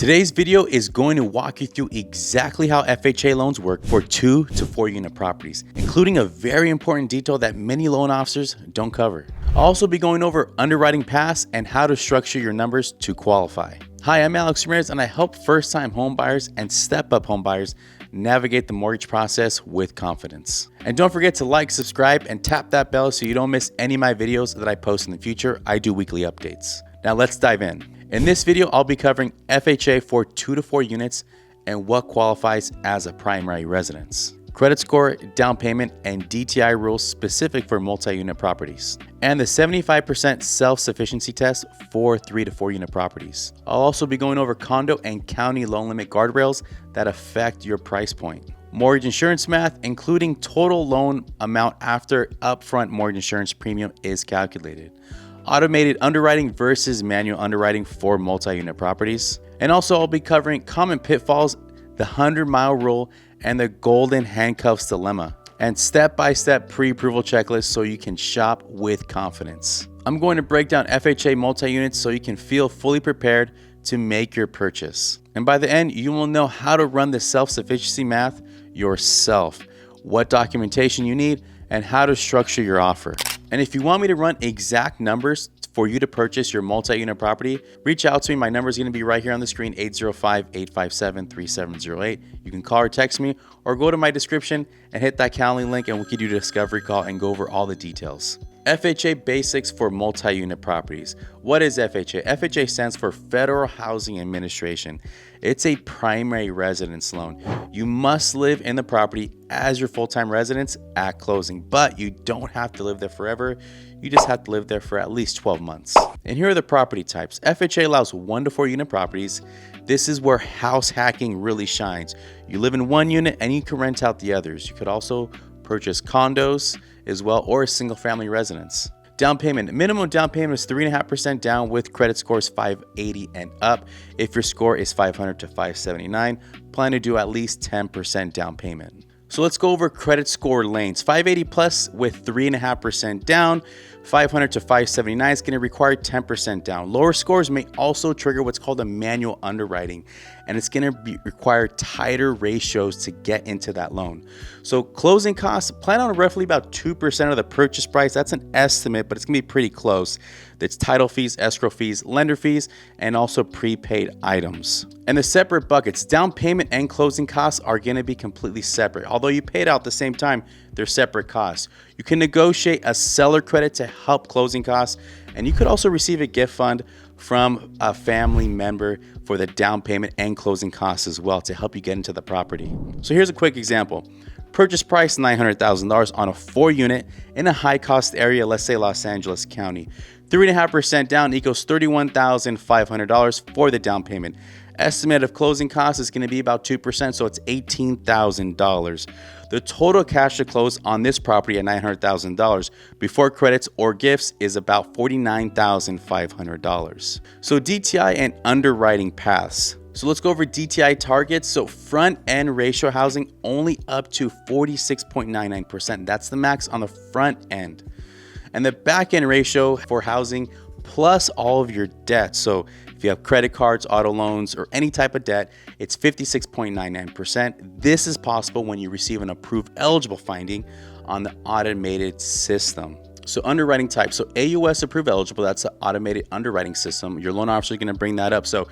Today's video is going to walk you through exactly how FHA loans work for 2 to 4 unit properties, including a very important detail that many loan officers don't cover. I'll also be going over underwriting paths and how to structure your numbers to qualify. Hi, I'm Alex Ramirez, and I help first-time homebuyers and step-up homebuyers navigate the mortgage process with confidence. And don't forget to like, subscribe, and tap that bell so you don't miss any of my videos that I post in the future. I do weekly updates. Now let's dive in. In this video, I'll be covering FHA for 2 to 4 units and what qualifies as a primary residence, credit score, down payment, and DTI rules specific for multi-unit properties, and the 75% self-sufficiency test for 3 to 4 unit properties. I'll also be going over condo and county loan limit guardrails that affect your price point, mortgage insurance math, including total loan amount after upfront mortgage insurance premium is calculated, automated underwriting versus manual underwriting for multi-unit properties. And also I'll be covering common pitfalls, the 100-mile rule, and the golden handcuffs dilemma, and step-by-step pre-approval checklist so you can shop with confidence. I'm going to break down FHA multi-units so you can feel fully prepared to make your purchase. And by the end, you will know how to run the self-sufficiency math yourself, what documentation you need, and how to structure your offer. And if you want me to run exact numbers for you to purchase your multi-unit property, reach out to me. My number is going to be right here on the screen, 805-857-3708. You can call or text me, or go to my description and hit that Calendly link, and we can do a discovery call and go over all the details. FHA basics for multi-unit properties. What is FHA? FHA stands for Federal Housing Administration. It's a primary residence loan. You must live in the property as your full-time residence at closing, but you don't have to live there forever. You just have to live there for at least 12 months. And here are the property types. FHA allows 1 to 4 unit properties. This is where house hacking really shines. You live in one unit and you can rent out the others. You could also purchase condos as well, or a single family residence. Down payment. Minimum down payment is 3.5% down with credit scores 580 and up. If your score is 500 to 579, plan to do at least 10% down payment. So let's go over credit score lanes. 580 plus with 3.5% down. 500 to 579 is going to require 10% down. Lower scores may also trigger what's called a manual underwriting, and it's going to require tighter ratios to get into that loan. So closing costs, plan on roughly about 2% of the purchase price. That's an estimate, but it's going to be pretty close. That's title fees, escrow fees, lender fees, and also prepaid items. And the separate buckets, down payment and closing costs are going to be completely separate. Although you paid out at the same time, they're separate costs. You can negotiate a seller credit to help closing costs, and you could also receive a gift fund from a family member for the down payment and closing costs as well to help you get into the property. So here's a quick example. Purchase price $900,000 on a 4 unit in a high cost area, let's say Los Angeles County. 3.5% down equals $31,500 for the down payment. Estimate of closing costs is going to be about 2%, so it's $18,000. The total cash to close on this property at $900,000 before credits or gifts is about $49,500. So DTI and underwriting paths. So let's go over DTI targets. So front end ratio housing only up to 46.99%. That's the max on the front end. And the back end ratio for housing plus all of your debt. So if you have credit cards, auto loans, or any type of debt, it's 56.99%. This is possible when you receive an approved eligible finding on the automated system. So underwriting type, so AUS approved eligible, that's the automated underwriting system. Your loan officer is going to bring that up. So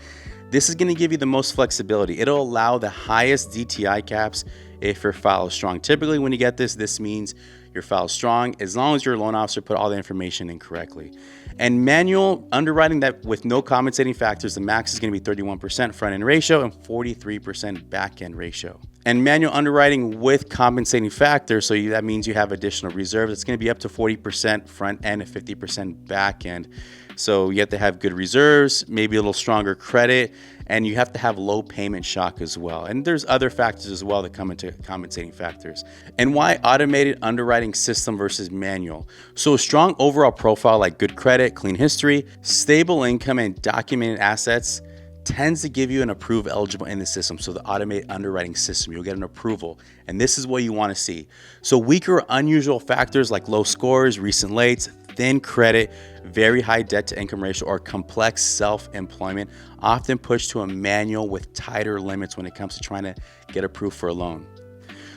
this is going to give you the most flexibility. It'll allow the highest DTI caps if your file is strong. Typically when you get this means your file is strong as long as your loan officer put all the information in correctly. And manual underwriting, that with no compensating factors, the max is going to be 31% front end ratio and 43% back end ratio. And manual underwriting with compensating factors, so that means you have additional reserves. It's going to be up to 40% front end and 50% back end. So you have to have good reserves, maybe a little stronger credit, and you have to have low payment shock as well. And there's other factors as well that come into compensating factors. And why automated underwriting system versus manual? So a strong overall profile like good credit, clean history, stable income, and documented assets tends to give you an approved eligible in the system. So the automated underwriting system, you'll get an approval. And this is what you want to see. So weaker or unusual factors like low scores, recent lates, thin credit, very high debt to income ratio, or complex self-employment often push to a manual with tighter limits when it comes to trying to get approved for a loan.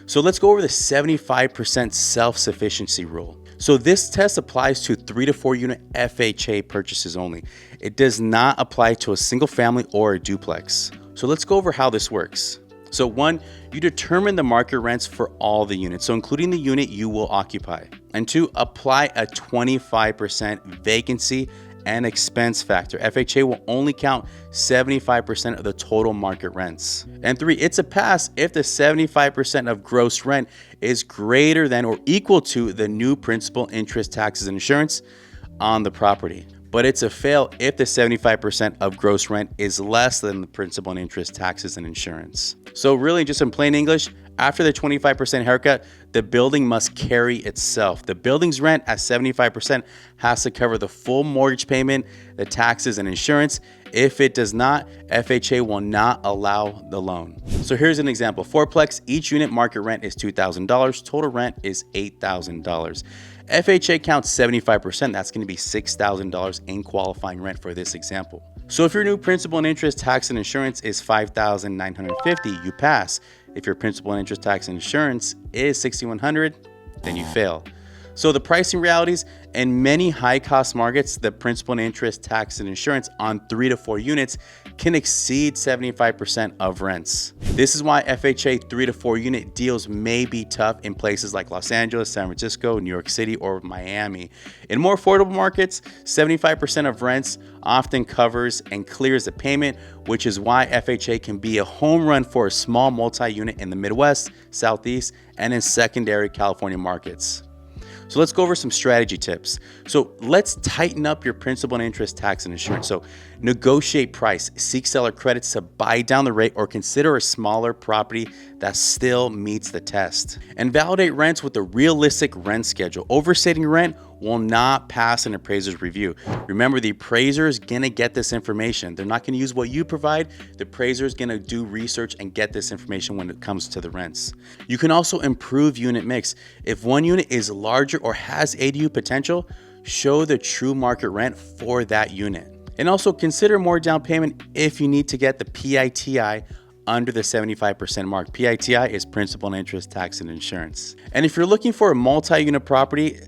So let's go over the 75% self-sufficiency rule. So this test applies to 3 to 4 unit FHA purchases only. It does not apply to a single family or a duplex. So let's go over how this works. So 1, you determine the market rents for all the units, so including the unit you will occupy. And 2, apply a 25% vacancy and expense factor. FHA will only count 75% of the total market rents. And 3, it's a pass if the 75% of gross rent is greater than or equal to the new principal, interest, taxes, and insurance on the property. But it's a fail if the 75% of gross rent is less than the principal and interest, taxes, and insurance. So really, just in plain English, after the 25% haircut, the building must carry itself. The building's rent at 75% has to cover the full mortgage payment, the taxes, and insurance. If it does not, FHA will not allow the loan. So here's an example. Fourplex, each unit market rent is $2,000. Total rent is $8,000. FHA counts 75%. That's going to be $6,000 in qualifying rent for this example. So if your new principal and interest, tax, and insurance is $5,950, you pass. If your principal and interest, tax, and insurance is $6,100, then you fail. So the pricing realities in many high-cost markets, the principal and interest, tax, and insurance on 3 to 4 units can exceed 75% of rents. This is why FHA 3 to 4 unit deals may be tough in places like Los Angeles, San Francisco, New York City, or Miami. In more affordable markets, 75% of rents often covers and clears the payment, which is why FHA can be a home run for a small multi-unit in the Midwest, Southeast, and in secondary California markets. So let's go over some strategy tips. So let's tighten up your principal and interest, tax, and insurance. So negotiate price, seek seller credits to buy down the rate, or consider a smaller property that still meets the test. And validate rents with a realistic rent schedule. Overstating rent will not pass an appraiser's review. Remember, the appraiser is gonna get this information. They're not gonna use what you provide. The appraiser is gonna do research and get this information when it comes to the rents. You can also improve unit mix. If one unit is larger or has ADU potential, show the true market rent for that unit. And also consider more down payment if you need to get the PITI under the 75% mark. PITI is principal and interest, tax, and insurance. And if you're looking for a multi-unit property,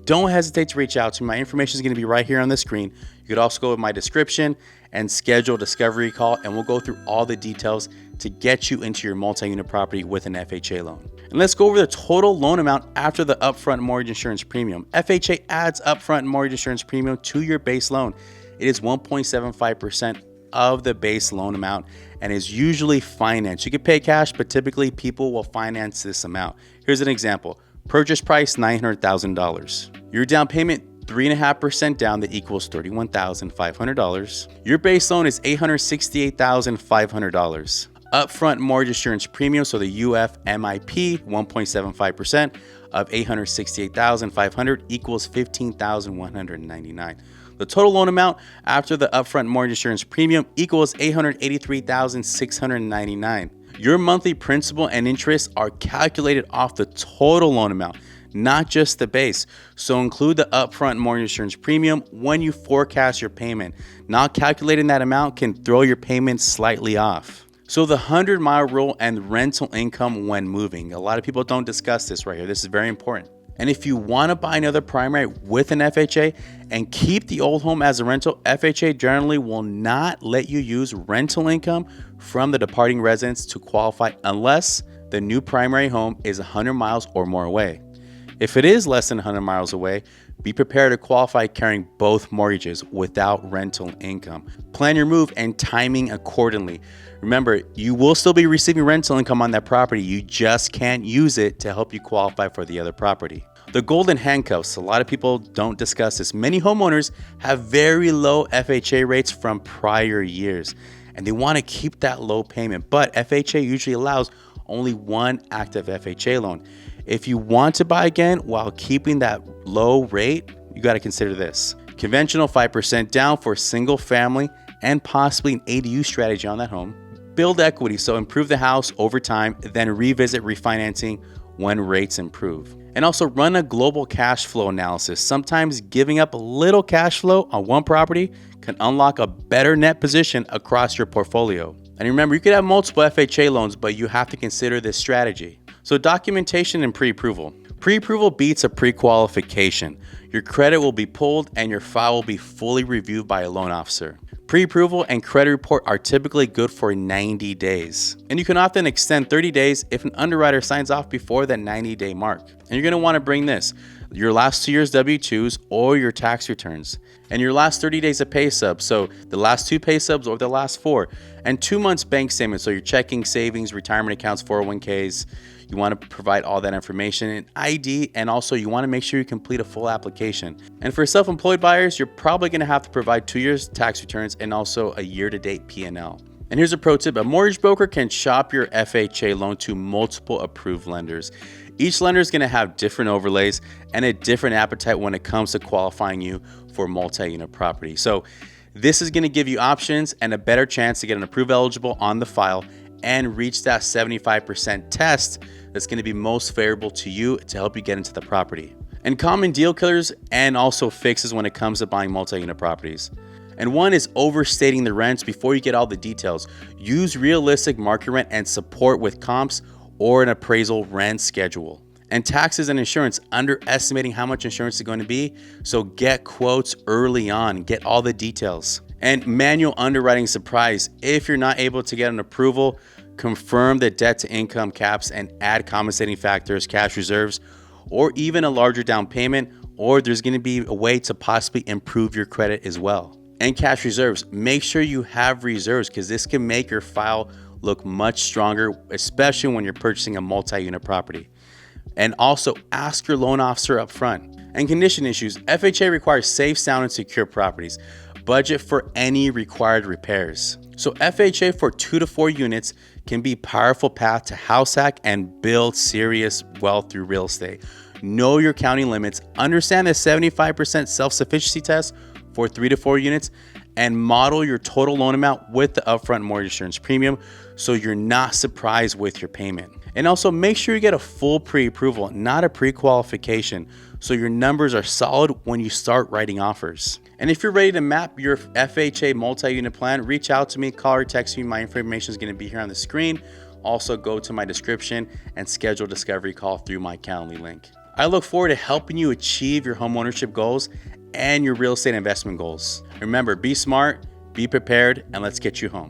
don't hesitate to reach out to me. My information is going to be right here on the screen. You could also go with my description and schedule a discovery call, and we'll go through all the details to get you into your multi-unit property with an FHA loan. And let's go over the total loan amount after the upfront mortgage insurance premium. FHA adds upfront mortgage insurance premium to your base loan. It is 1.75% of the base loan amount and is usually financed. You can pay cash, but typically people will finance this amount. Here's an example. Purchase price, $900,000. Your down payment, 3.5% down, that equals $31,500. Your base loan is $868,500. Upfront mortgage insurance premium, so the UFMIP, 1.75% of $868,500 equals $15,199. The total loan amount after the upfront mortgage insurance premium equals $883,699. Your monthly principal and interest are calculated off the total loan amount, not just the base. So include the upfront mortgage insurance premium when you forecast your payment. Not calculating that amount can throw your payments slightly off. So the 100-mile rule and rental income when moving. A lot of people don't discuss this right here. This is very important. And if you want to buy another primary with an FHA and keep the old home as a rental, FHA generally will not let you use rental income from the departing residence to qualify unless the new primary home is 100 miles or more away. If it is less than 100 miles away, be prepared to qualify carrying both mortgages without rental income. Plan your move and timing accordingly. Remember, you will still be receiving rental income on that property. You just can't use it to help you qualify for the other property. The golden handcuffs. A lot of people don't discuss this. Many homeowners have very low FHA rates from prior years, and they want to keep that low payment. But FHA usually allows only one active FHA loan. If you want to buy again while keeping that low rate, you got to consider this. Conventional 5% down for single family and possibly an ADU strategy on that home. Build equity, so improve the house over time, then revisit refinancing when rates improve. And also run a global cash flow analysis. Sometimes giving up a little cash flow on one property can unlock a better net position across your portfolio. And remember, you could have multiple FHA loans, but you have to consider this strategy. So documentation and pre-approval. Pre-approval beats a pre-qualification. Your credit will be pulled and your file will be fully reviewed by a loan officer. Pre-approval and credit report are typically good for 90 days. And you can often extend 30 days if an underwriter signs off before that 90-day mark. And you're going to want to bring this: your last 2 years W-2s or your tax returns, and your last 30 days of pay stubs, so the last 2 pay stubs or the last 4, and 2 months bank statements, so your checking, savings, retirement accounts, 401ks. You want to provide all that information, and ID, and also you want to make sure you complete a full application. And for self-employed buyers, you're probably going to have to provide 2 years tax returns and also a year-to-date P&L. And here's a pro tip: a mortgage broker can shop your FHA loan to multiple approved lenders. Each lender is going to have different overlays and a different appetite when it comes to qualifying you for multi-unit property. So this is going to give you options and a better chance to get an approved eligible on the file and reach that 75% test that's going to be most favorable to you to help you get into the property. And common deal killers and also fixes when it comes to buying multi-unit properties. And one is overstating the rents before you get all the details. Use realistic market rent and support with comps or an appraisal rent schedule. And taxes and insurance, underestimating how much insurance is going to be. So get quotes early on, get all the details. And manual underwriting surprise: if you're not able to get an approval, confirm the debt to income caps and add compensating factors, cash reserves, or even a larger down payment, or there's going to be a way to possibly improve your credit as well. And cash reserves, make sure you have reserves because this can make your file look much stronger, especially when you're purchasing a multi-unit property. And also ask your loan officer up front. And condition issues: FHA requires safe, sound, and secure properties. Budget for any required repairs. So FHA for 2 to 4 units can be a powerful path to house hack and build serious wealth through real estate. Know your county limits, understand the 75% self-sufficiency test for 3 to 4 units, and model your total loan amount with the upfront mortgage insurance premium so you're not surprised with your payment. And also make sure you get a full pre-approval, not a pre-qualification, so your numbers are solid when you start writing offers. And if you're ready to map your FHA multi-unit plan, reach out to me, call or text me. My information is going to be here on the screen. Also go to my description and schedule a discovery call through my Calendly link. I look forward to helping you achieve your home ownership goals and your real estate investment goals. Remember, be smart, be prepared, and let's get you home.